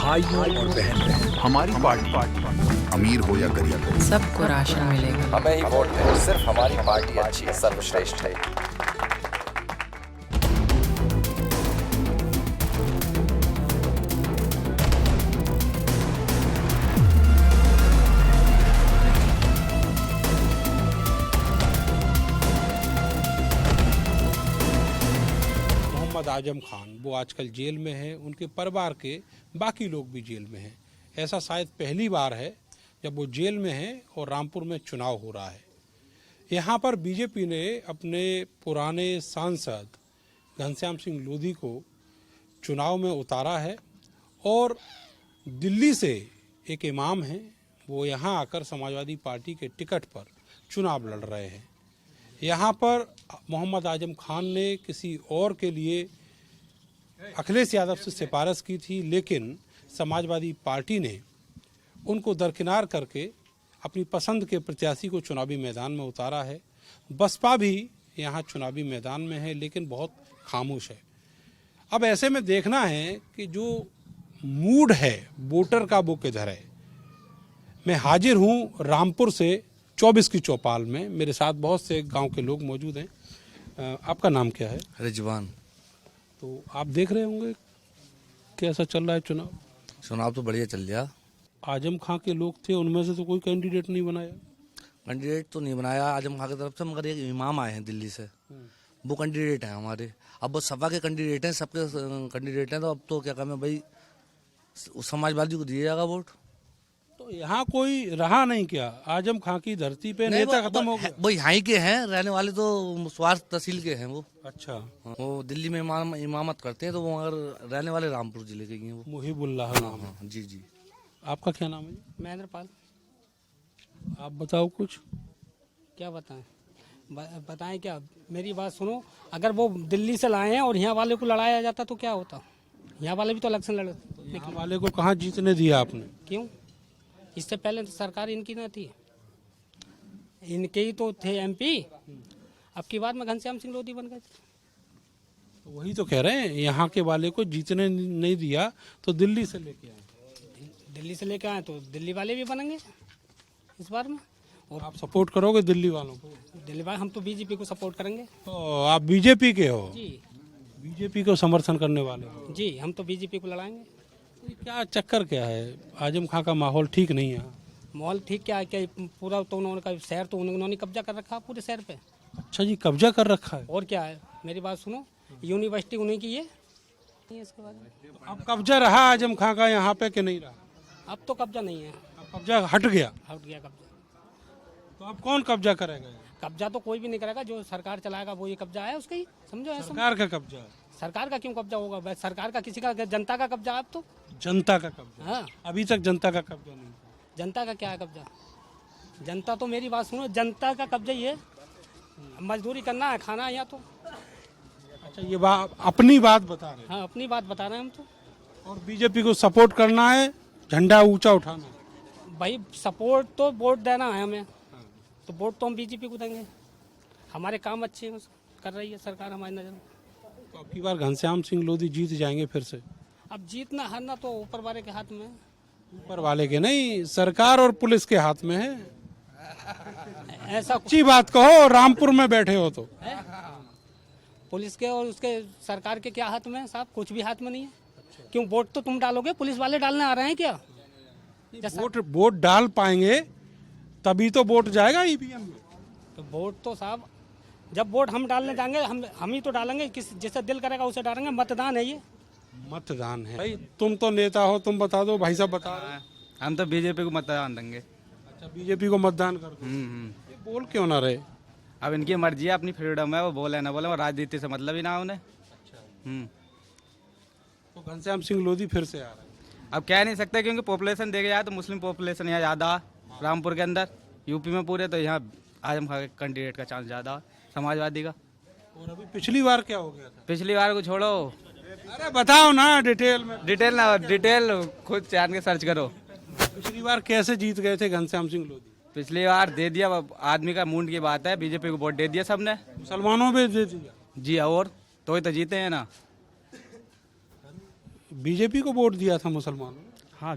भाइयों और बहनों, हमारी पार्टी अमीर हो या गरीब, सबको राशन मिलेगा। हमें ही वोट दें, सिर्फ हमारी पार्टी अच्छी है, सर्वश्रेष्ठ है। मोहम्मद आजम खान वो आजकल जेल में है, उनके परिवार के बाकी लोग भी जेल में हैं। ऐसा शायद पहली बार है जब वो जेल में हैं और रामपुर में चुनाव हो रहा है। यहाँ पर बीजेपी ने अपने पुराने सांसद घनश्याम सिंह लोधी को चुनाव में उतारा है और दिल्ली से एक इमाम हैं, वो यहाँ आकर समाजवादी पार्टी के टिकट पर चुनाव लड़ रहे हैं। यहाँ पर मोहम्मद आजम खान ने किसी और के लिए अखिलेश यादव से सिफारिश की थी, लेकिन समाजवादी पार्टी ने उनको दरकिनार करके अपनी पसंद के प्रत्याशी को चुनावी मैदान में उतारा है। बसपा भी यहाँ चुनावी मैदान में है, लेकिन बहुत खामोश है। अब ऐसे में देखना है कि जो मूड है वोटर का वो किधर है। मैं हाजिर हूँ रामपुर से 24 की चौपाल में, मेरे साथ बहुत से गांव के लोग मौजूद हैं। आपका नाम क्या है? रिजवान। तो आप देख रहे होंगे कैसा चल रहा है चुनाव। चुनाव तो बढ़िया चल रहा। आजम खां के लोग थे, उनमें से तो कोई कैंडिडेट नहीं बनाया। कैंडिडेट तो नहीं बनाया आजम खां की तरफ से, मगर एक इमाम आए हैं दिल्ली से, वो कैंडिडेट हैं हमारे। अब वो सपा के कैंडिडेट हैं, सबके कैंडिडेट हैं, तो अब तो क्या कहना भाई, समाजवादी को दिया जाएगा वोट। तो यहाँ कोई रहा नहीं क्या? आजम खां की धरती पे नेता खत्म हो गया। वो यहाँ के हैं, रहने वाले तो स्वार्थ तहसील के हैं वो। अच्छा, वो दिल्ली में इमामत करते हैं, तो वो मगर रहने वाले रामपुर जिले के ही हैं वो। मुहिबुल्लाह नाम है। जी जी। आपका क्या नाम है? महेंद्रपाल। आप बताओ कुछ। क्या बताएं? बताएं क्या? मेरी बात सुनो, अगर वो दिल्ली से लाए हैं और यहाँ वाले को लड़ाया जाता तो क्या होता? यहाँ वाले भी तो इलेक्शन लड़े। यहाँ वाले को कहाँ जीतने दिया आपने? क्यों? इससे पहले तो सरकार इनकी ना थी, इनके ही तो थे एमपी। अब की बात में घनश्याम सिंह लोधी बन गए थे। तो वही तो कह रहे हैं, यहाँ के वाले को जीतने नहीं दिया तो दिल्ली से लेके आए। दिल्ली से लेकर आए तो दिल्ली वाले भी बनेंगे इस बार में। और आप सपोर्ट करोगे दिल्ली वालों को? दिल्ली वाले हम तो बीजेपी को सपोर्ट करेंगे। तो आप बीजेपी के हो? जी, बीजेपी को समर्थन करने वाले हो? जी, हम तो बीजेपी को लड़ाएंगे। ये क्या चक्कर क्या है? आजम खां का माहौल ठीक नहीं है। माहौल ठीक क्या है? क्या पूरा तो उन्होंने शहर तो उन्होंने कब्जा कर रखा पूरे शहर पे। अच्छा जी, कब्जा कर रखा है। और क्या है? मेरी बात सुनो, यूनिवर्सिटी उन्हीं की है। इसके बाद अब कब्जा रहा आजम खां का यहाँ पे कि नहीं रहा? अब तो कब्जा नहीं है, अब कब्जा हट गया। हट गया कब्जा। तो अब कौन कब्जा करेगा? कब्जा तो कोई भी नहीं करेगा, जो सरकार चलाएगा वो ये कब्जा है उसका ही, समझो ऐसा। सरकार का कब्जा है। सरकार का क्यों कब्जा होगा? बस सरकार का किसी का, जनता का कब्जा है अब तो। जनता का कब्जा? हाँ, अभी तक जनता का कब्जा नहीं। जनता का क्या है कब्जा? जनता तो, मेरी बात सुनो, जनता का कब्जा ही है। मजदूरी करना है, खाना है यहाँ तो। अच्छा, ये बात अपनी बात बता रहे हैं। हाँ, अपनी बात बता रहे हैं हम तो। और बीजेपी को सपोर्ट करना है, झंडा ऊंचा उठाना है। भाई सपोर्ट तो वोट देना है हमें, तो वोट तो हम बीजेपी को देंगे। हमारे काम अच्छे कर रही है सरकार हमारी नज़र में। तो अब की बार घनश्याम सिंह लोधी जीत जाएंगे फिर से? अब जीतना हारना तो ऊपर वाले के हाथ में है। ऊपर वाले के नहीं, सरकार और पुलिस के हाथ में है। ऐसा अच्छी बात कहो, रामपुर में बैठे हो तो। पुलिस के और उसके सरकार के क्या हाथ में है साहब? कुछ भी हाथ में नहीं है। क्यों? वोट तो तुम डालोगे, पुलिस वाले डालने आ रहे हैं क्या? वोट डाल पाएंगे तभी तो वोट जाएगा ईवीएम में। तो वोट तो साहब, जब वोट हम डालने जाएंगे, हम ही तो डालेंगे, जिससे दिल करेगा उसे डालेंगे। मतदान है ये। मतदान है भाई। तुम तो नेता हो, तुम बता दो। भाई साहब बता रहे हैं। हम तो बीजेपी को मतदान देंगे। अच्छा, बीजेपी को मतदान कर दो। ये बोल क्यों ना रहे? अब इनकी मर्जी है, अपनी फ्रीडम है, वो बोले ना बोले, वो राजनीति से मतलब ही ना उन्हें। तो घनश्याम सिंह लोधी फिर से आ रहा है। अब कह नहीं सकते, क्योंकि पॉपुलेशन देखे जाए तो मुस्लिम पॉपुलेशन यहाँ ज़्यादा है रामपुर के अंदर, यूपी में पूरे। तो यहाँ आजम खां के कैंडिडेट का चांस ज़्यादा है, समाजवादी का। और अभी पिछली बार क्या हो गया था? पिछली बार को छोड़ो, अरे बताओ ना डिटेल में। डिटेल खुद जान के सर्च करो। पिछली बार कैसे जीत गए थे घनश्याम सिंह लोधी? पिछली बार दे दिया, आदमी का मूड की बात है, बीजेपी को वोट दे दिया सबने। मुसलमानों पे दे दिया? जी, और तो ही तो जीते हैं ना। बीजेपी को वोट दिया था मुसलमानों ने? हाँ,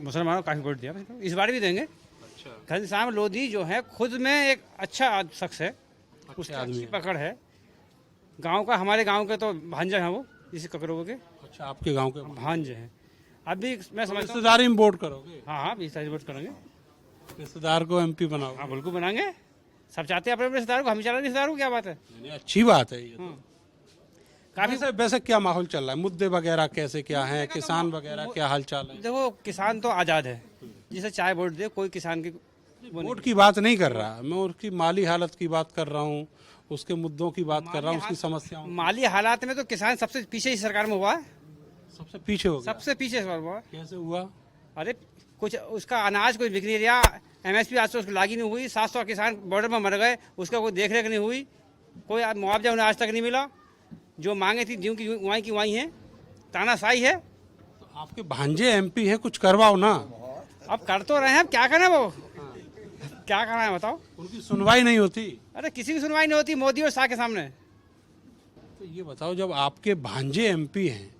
मुसलमानों को काफ़ी वोट दिया, इस बार भी देंगे। अच्छा, घनश्याम लोधी जो है खुद में एक अच्छा शख्स है, उसकी आदमी अच्छी है। पकड़ है। गांव का, हमारे गांव के तो भांजा हैं वो, इसी ककरों के अच्छा, आपके गांव के भांजे हैं। अभी मैं समझता हूँ, रिश्तेदारी में वोट करोगे? हाँ हाँ, 20 वोट करेंगे। रिश्तेदार को एमपी बनाओ? हाँ बिल्कुल बनाएंगे, सब चाहते हैं अपने अपने रिश्तेदार को, हम चाह रिश्तेदार को, क्या बात है। नहीं, अच्छी बात है ये तो। काफी वैसे क्या माहौल चल रहा है, मुद्दे वगैरह कैसे क्या हैं, किसान वगैरह क्या हालचाल है? देखो, किसान तो आज़ाद है, जिसे चाहे वोट दे, कोई किसान की वोट की बात नहीं कर रहा मैं, उसकी माली हालत की बात कर रहा हूँ, उसके मुद्दों की बात कर रहा हूँ, उसकी समस्याओं। माली हालात में तो किसान सबसे पीछे इस सरकार में हुआ है, सबसे पीछे हो गया? सबसे पीछे इस बार हुआ है। कैसे हुआ? अरे कुछ उसका अनाज कोई बिक नहीं रहा, एमएसपी आज से उसको लागू नहीं हुई, 700 किसान बॉर्डर में मर गए, उसका कोई देख रेख नहीं हुई, कोई मुआवजा उन्हें आज तक नहीं मिला। जो मांगे थी ज्यों की वहीं हैं, तानाशाही है। तो आपके भांजे एमपी है, कुछ करवाओ ना। अब कर तो रहे हैं, अब क्या करें वो, क्या करना है बताओ। उनकी सुनवाई नहीं होती? अरे किसी की सुनवाई नहीं होती मोदी और शाह के सामने। तो ये बताओ, जब आपके भांजे एमपी हैं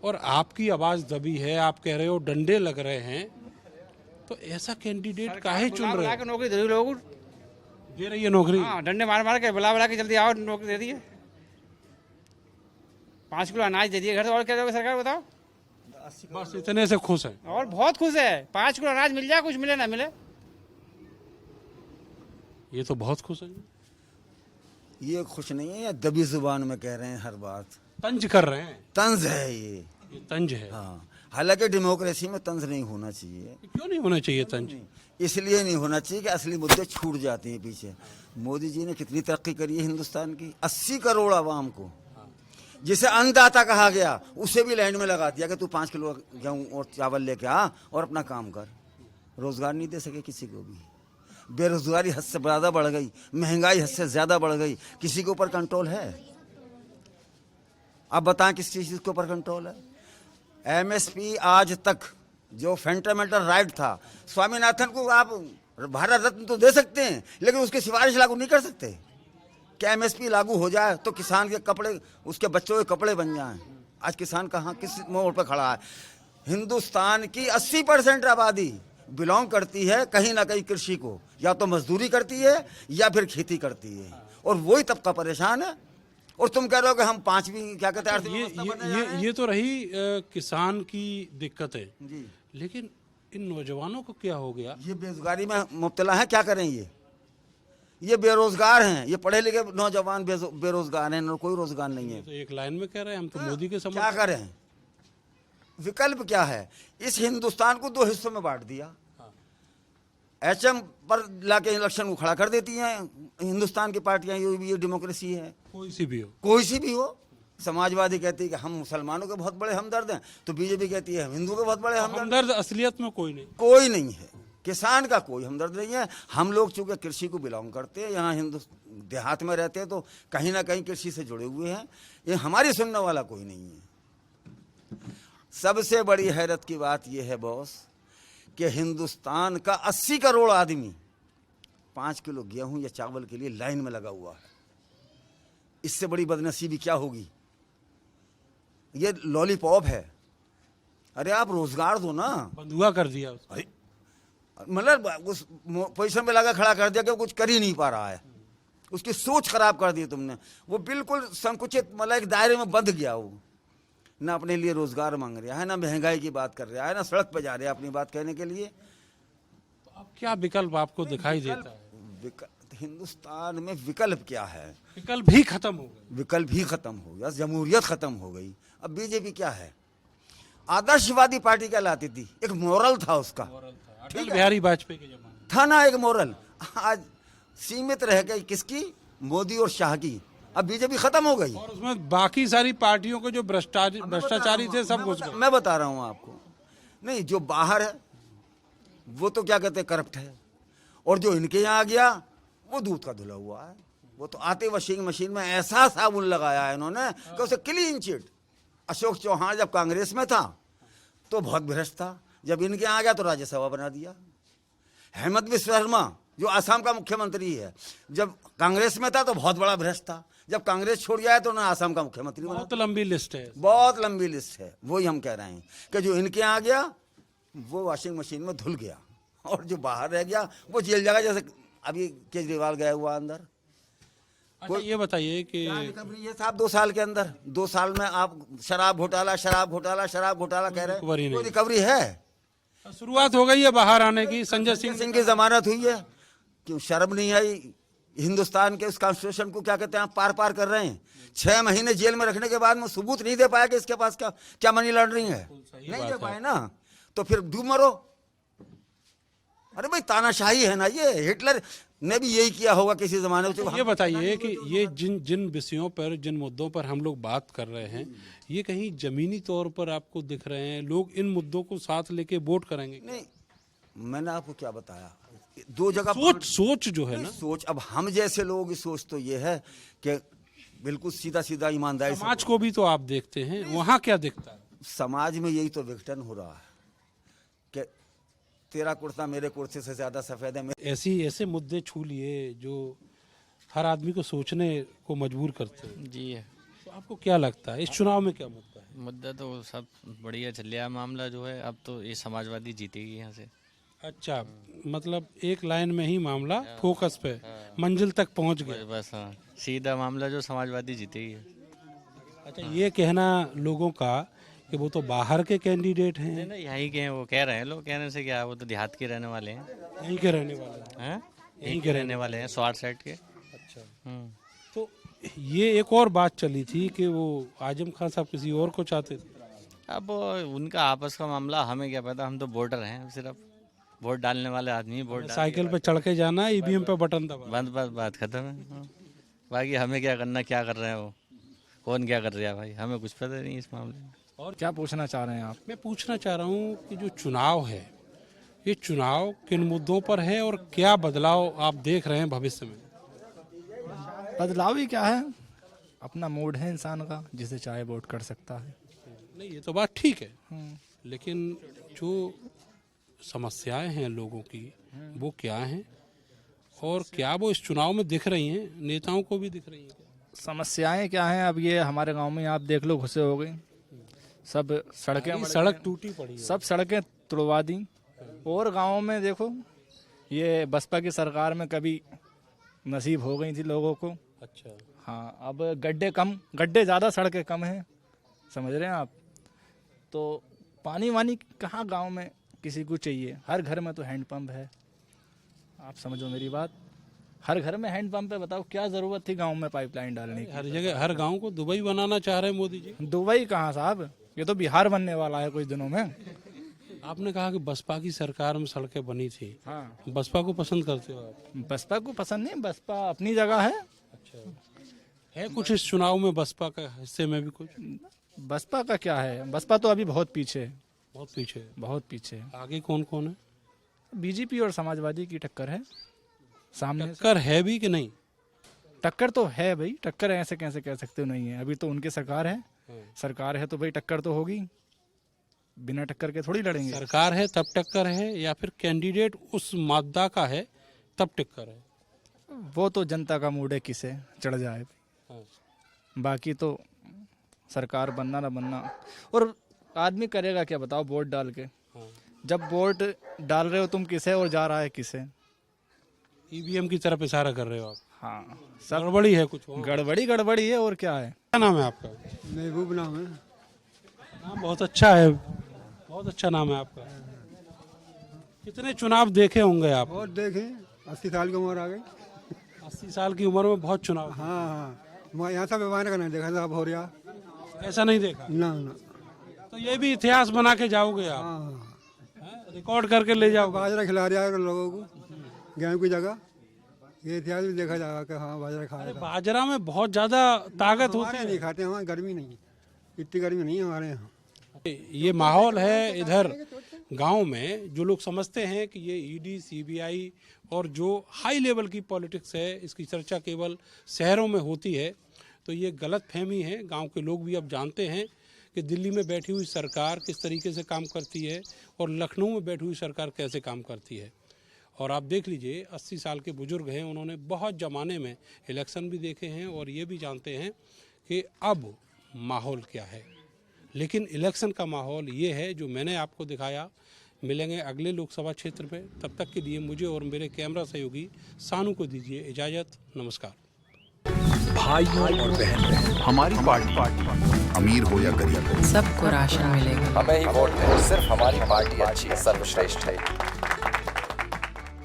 और आपकी आवाज दबी है, आप कह रहे हो डंडे लग रहे हैं, तो ऐसा कैंडिडेट काहे चुन रहे बुला के नौकरी दे रही लोग, दे रही है नौकरी? हाँ, डंडे मार के बुला के जल्दी आओ, नौकरी दे दिए। 5 किलो अनाज दे दिए घर से, और क्या दोगे सरकार बताओ। बस इतने से खुश है? और बहुत खुश है, 5 किलो अनाज मिल जाए, कुछ मिले ना मिले। ये तो बहुत खुश है। ये खुश नहीं है, ये दबी जुबान में कह रहे हैं हर बात, तंज कर रहे हैं? तंज है ये तंज है? हाँ, हालांकि डेमोक्रेसी में तंज नहीं होना चाहिए। क्यों नहीं होना चाहिए तंज? इसलिए नहीं होना चाहिए कि असली मुद्दे छूट जाते हैं पीछे। मोदी जी ने कितनी तरक्की करी है हिंदुस्तान की, 80 करोड़ आवाम को, जिसे अन्नदाता कहा गया, उसे भी लाइन में लगा दिया कि तू 5 किलो गेहूं और चावल लेके आ और अपना काम कर। रोजगार नहीं दे सके किसी को भी, बेरोजगारी हद से ज़्यादा बढ़ गई, महंगाई हद से ज़्यादा बढ़ गई, किसी के ऊपर कंट्रोल है? अब बताएं किस चीज़ के ऊपर कंट्रोल है? एमएसपी आज तक जो फंडामेंटल राइट था, स्वामीनाथन को आप भारत रत्न तो दे सकते हैं, लेकिन उसकी सिफारिश लागू नहीं कर सकते। क्या एमएसपी लागू हो जाए तो किसान के कपड़े, उसके बच्चों के कपड़े बन जाएं? आज किसान कहाँ, किस मोड़ पर खड़ा है? हिंदुस्तान की 80% आबादी बिलोंग करती है कहीं ना कहीं कृषि को, या तो मजदूरी करती है या फिर खेती करती है, और वही तबका परेशान है। और तुम कह रहे हो कि हम 5वीं क्या कहते हैं, ये तो रही किसान की दिक्कत है जी। लेकिन इन नौजवानों को क्या हो गया? ये बेरोजगारी में मुब्तला है, क्या करें? ये बेरोजगार हैं, ये पढ़े लिखे नौजवान बेरोजगार हैं, और कोई रोजगार नहीं है। तो एक लाइन में कह रहे हैं हम तो मोदी के क्या समर्थक। करें? विकल्प क्या है? इस हिंदुस्तान को 2 हिस्सों में बांट दिया। एचएम पर लाके इलेक्शन को खड़ा कर देती हैं हिंदुस्तान की पार्टियां, ये डेमोक्रेसी है। कोई सी भी हो, कोई सी भी हो। समाजवादी कहती है कि हम मुसलमानों के बहुत बड़े हमदर्द हैं, तो बीजेपी कहती है हम हिंदुओं के बहुत बड़े हमदर्द। हमदर्द असलियत में कोई नहीं, कोई नहीं है, किसान का कोई हमदर्द नहीं है। हम लोग चूंकि कृषि को बिलोंग करते हैं, यहाँ देहात में रहते हैं, तो कहीं ना कहीं कृषि से जुड़े हुए हैं, ये हमारी सुनने वाला कोई नहीं है। सबसे बड़ी हैरत की बात यह है बॉस कि हिंदुस्तान का 80 करोड़ आदमी 5 किलो गेहूं या चावल के लिए लाइन में लगा हुआ है। इससे बड़ी बदनसीबी क्या होगी? ये लॉलीपॉप है। अरे आप रोजगार दो ना। बंधुआ कर दिया उसको। अरे मतलब उस पोजीशन में लगा खड़ा कर दिया कि कुछ कर ही नहीं पा रहा है, उसकी सोच खराब कर दी तुमने। वो बिल्कुल संकुचित मतलब एक दायरे में बंध गया। वो ना अपने लिए रोजगार मांग रहा है, ना महंगाई की बात कर रहा है, ना सड़क पर जा रहा है अपनी बात कहने के लिए। तो अब क्या विकल्प आपको दिखाई देता है? हिंदुस्तान में विकल्प क्या है? विकल्प भी खत्म हो गए। विकल्प भी खत्म हो गया, जमहूरियत खत्म हो गई। अब बीजेपी क्या है? आदर्शवादी पार्टी कहलाती थी, एक मोरल था उसका, अटल बिहारी वाजपेयी के जमाने था ना एक मोरल। आज सीमित रह गई किसकी? मोदी और शाह की। अब बीजेपी खत्म हो गई और उसमें बाकी सारी पार्टियों के जो भ्रष्टाचारी थे सब घुस गए। मैं बता रहा हूँ आपको। नहीं, जो बाहर है वो तो क्या कहते हैं, करप्ट है, और जो इनके यहाँ आ गया वो दूध का धुला हुआ है। वो तो आते वॉशिंग मशीन में ऐसा साबुन लगाया है इन्होंने कि उसे क्लीन चिट। अशोक चौहान जब कांग्रेस में था तो बहुत भ्रष्ट था, जब इनके आ गया तो राज्यसभा बना दिया। हेमंत विश्व शर्मा जो आसाम का मुख्यमंत्री है। जब कांग्रेस में था तो बहुत बड़ा भ्रष्ट था, जब कांग्रेस छोड़ गया है तो उन्होंने आसाम का मुख्यमंत्री बना। बहुत लंबी लिस्ट है। बहुत लंबी लिस्ट है। वही हम कह रहे हैं कि जो इनके यहाँ गया वो वॉशिंग मशीन में धुल गया, और जो बाहर रह गया वो जेल जाएगा, जैसे अभी केजरीवाल गया हुआ अंदर। अच्छा ये बताइए कि रिकवरी है साहब 2 साल के अंदर, 2 साल में आप शराब घोटाला कह रहे हैं, कोई रिकवरी है? शुरुआत हो गई है बाहर आने की। संजय सिंह की जमानत हुई है, क्यों शर्म नहीं आई? हिंदुस्तान के उस कॉन्स्टिट्यूशन को क्या कहते हैं, पार कर रहे हैं। 6 महीने जेल में रखने के बाद में सबूत नहीं दे पाया कि इसके पास क्या मनी लॉन्ड्रिंग है, नहीं दे पाए ना, तो फिर डूब मरो। अरे भाई तानाशाही है ना, ये हिटलर ने भी यही किया होगा किसी जमाने में। ये बताइए कि ये जिन विषयों पर, जिन मुद्दों पर हम लोग बात कर रहे हैं, ये कहीं जमीनी तौर पर आपको दिख रहे हैं? लोग इन मुद्दों को साथ लेके वोट करेंगे? नहीं, मैंने आपको क्या बताया, 2 जगह सोच जो है ना, सोच। अब हम जैसे लोगों की सोच तो ये है कि बिल्कुल सीधा ईमानदारी। समाज को भी तो आप देखते हैं, वहाँ क्या दिखता है? समाज में यही तो विघटन हो रहा है कि तेरा कुर्ता मेरे कुर्ते से ज्यादा सफेद है। ऐसे मुद्दे छू लिए जो हर आदमी को सोचने को मजबूर करते हैं। जी है। तो आपको क्या लगता है इस चुनाव में क्या मुद्दा है? मुद्दा तो सब बढ़िया चल रहा है। मामला जो है अब तो ये समाजवादी जीतेगी यहाँ से। अच्छा, मतलब एक लाइन में ही मामला फोकस पे मंजिल तक पहुंच गया। बस हाँ, सीधा मामला जो समाजवादी जीतेगी। अच्छा, ये कहना लोगों का कि वो तो बाहर के कैंडिडेट हैं। नहीं, यहीं के हैं, वो कह रहे हैं। लोग कहने से क्या, वो तो देहात के रहने वाले हैं। यहीं के रहने वाले हैं, यहीं के रहने वाले हैं, स्वाट साइड के। अच्छा, तो ये एक और बात चली थी कि वो आजम खान साहब किसी और को चाहते थे। अब उनका आपस का मामला, हमें क्या पता, हम तो वोटर हैं, सिर्फ वोट डालने वाले आदमी। वोट साइकिल पे चढ़ के जाना, ईवीएम पे बटन दबा, बस बात खत्म है। बाकी हमें क्या करना, क्या कर रहे हैं वो, कौन क्या कर रहा है भाई, हमें कुछ पता नहीं इस मामले में। और क्या पूछना चाह रहे हैं आप? मैं पूछना चाह रहा हूँ कि जो चुनाव है, ये चुनाव किन मुद्दों पर है और क्या बदलाव आप देख रहे हैं भविष्य में? बदलाव ही क्या है, अपना मूड है इंसान का, जिसे चाहे वोट कर सकता है। नहीं, ये तो बात ठीक है, लेकिन जो समस्याएं हैं लोगों की वो क्या हैं, और क्या वो इस चुनाव में दिख रही हैं? नेताओं को भी दिख रही हैं क्या? समस्याएं क्या हैं? अब ये हमारे गांव में आप देख लो, घुसे हो गई सब सड़कें, सड़क टूटी पड़ी है, सब सड़कें तुड़वा दी। और गाँव में देखो, ये बसपा की सरकार में कभी नसीब हो गई थी लोगों को। अच्छा, हाँ, अब गड्ढे ज़्यादा, सड़कें कम हैं, समझ रहे हैं आप? तो पानी वानी कहाँ गांव में किसी को चाहिए? हर घर में तो हैंडपंप है, आप समझो मेरी बात, हर घर में हैंडपंप है। बताओ क्या ज़रूरत थी गांव में पाइपलाइन डालने की? हर जगह, हर गांव को दुबई बनाना चाह रहे हैं मोदी जी। दुबई कहाँ साहब, ये तो बिहार बनने वाला है कुछ दिनों में। आपने कहा कि बसपा की सरकार में सड़कें बनी थी। हाँ, बसपा को पसंद करते हो आप? बसपा को पसंद नहीं, बसपा अपनी जगह है। अच्छा, है कुछ इस चुनाव में बसपा का हिस्से में भी कुछ? बसपा का क्या है, बसपा तो अभी बहुत पीछे है, बहुत पीछे, बहुत पीछे। आगे कौन कौन है? बीजेपी और समाजवादी की टक्कर है सामने। टक्कर है भी कि नहीं? टक्कर तो है भाई, टक्कर ऐसे कैसे कह सकते हो नहीं है? अभी तो उनकी सरकार है, सरकार है तो भाई टक्कर तो होगी, बिना टक्कर के थोड़ी लड़ेंगे। सरकार है तब टक्कर है, या फिर कैंडिडेट उस मादा का है तब टक्कर है? वो तो जनता का मूड है, किसे चढ़ जाए हाँ। बाकी तो सरकार बनना ना बनना, और आदमी करेगा क्या बताओ वोट डाल के? हाँ। जब वोट डाल रहे हो तुम किसे और जा रहा है किसे? ईवीएम की तरफ इशारा कर रहे हो आप? हाँ, सब गड़बड़ी है, कुछ गड़बड़ी है, और क्या है? क्या नाम है आपका? महबूब नाम है। नाम बहुत अच्छा है, बहुत अच्छा नाम है आपका। कितने चुनाव देखे होंगे आप? बहुत देखे, 80 साल की उम्र आ गई। 80 साल की उम्र में बहुत चुनाव? हाँ, यहाँ सब व्यवहार का नहीं देखा था अब हो रहा। ऐसा नहीं देखा ना ना, तो ये भी इतिहास बना के जाओगे आप? हाँ, रिकॉर्ड करके ले जाओगे? बाजरा खिला रहा है लोगों को गेहूं की जगह, ये इतिहास भी देखा जाएगा कि हाँ बाजरा खाया था। बाजरा में बहुत ज्यादा ताकत होती है। नहीं खाते, हमारे गर्मी नहीं, इतनी गर्मी नहीं है हमारे यहाँ। ये माहौल है इधर गांव में, जो लोग समझते हैं कि ये ईडी, सीबीआई और जो हाई लेवल की पॉलिटिक्स है, इसकी चर्चा केवल शहरों में होती है, तो ये गलत फहमी है। गांव के लोग भी अब जानते हैं कि दिल्ली में बैठी हुई सरकार किस तरीके से काम करती है और लखनऊ में बैठी हुई सरकार कैसे काम करती है। और आप देख लीजिए 80 साल के बुजुर्ग हैं, उन्होंने बहुत ज़माने में इलेक्शन भी देखे हैं और ये भी जानते हैं कि अब माहौल क्या है। लेकिन इलेक्शन का माहौल ये है जो मैंने आपको दिखाया। मिलेंगे अगले लोकसभा क्षेत्र पे, तब तक के लिए मुझे और मेरे कैमरा सहयोगी सानू को दीजिए इजाज़त। नमस्कार। भाइयों और बहन, हमारी पार्टी अमीर हो या गरीब सबको राशन मिलेगा। हमें ही वोट दें, सिर्फ हमारी पार्टी अच्छी सर्वश्रेष्ठ है।